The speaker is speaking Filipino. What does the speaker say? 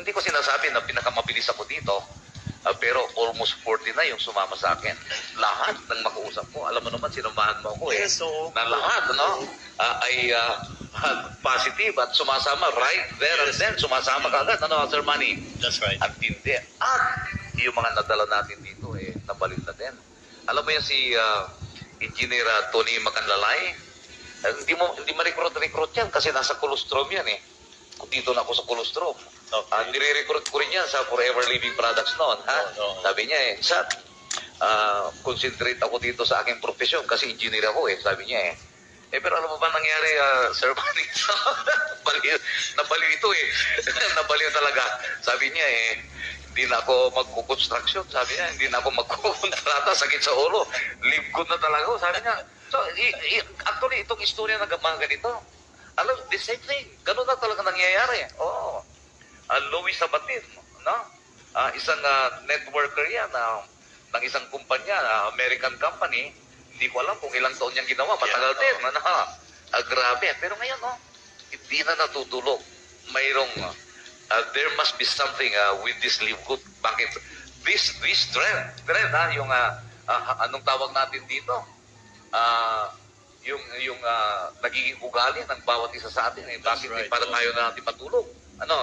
hindi ko sinasabi na pinakamabilis ako dito, pero almost 40 na yung sumama sa akin. Lahat ng makausap ko, alam mo naman, sinumahan mo ako eh. Yes, oo. Na lahat, ano, ay positive at sumasama right there and then, sumasama ka agad, ano, Sir Manny? That's right. Ang tindi. At yung mga nadala natin dito, eh, nabalil na din. Alam mo yan si Engineer Tony Macanlalay? Hindi ma-recruit yan kasi nasa colostrum yan eh. Dito na ako sa colostrum. Okay. Nire-recruit ko rin yan sa Forever Living Products noon. Ha? Sabi niya eh, Sat, concentrate ako dito sa aking profesyon kasi engineer ako eh, sabi niya eh. Pero alam mo ba nangyari, Sir Manny? Nabaliw ito eh. Nabaliw talaga. Sabi niya eh, hindi na ako magkukonstruction. Sabi niya, hindi na ako magkukontrata, sakit sa ulo. Leave ko na talaga. Sabi niya, so, actually, itong istorya na mga ganito, alam, the same thing. Ganun na talaga nangyayari. Oo. Louis Sabatin, no? Isang networker yan ng isang kumpanya, American company. Hindi ko alam kung ilang taon niyang ginawa. Matagal din. Ano? Grabe. Pero ngayon, no? Hindi na natutulog. Mayroong, there must be something with this live good. Bakit? This trend yung anong tawag natin dito? Yung nagiging ugali ng bawat isa sa atin. Bakit right. para tayo na natin matulog? Ano?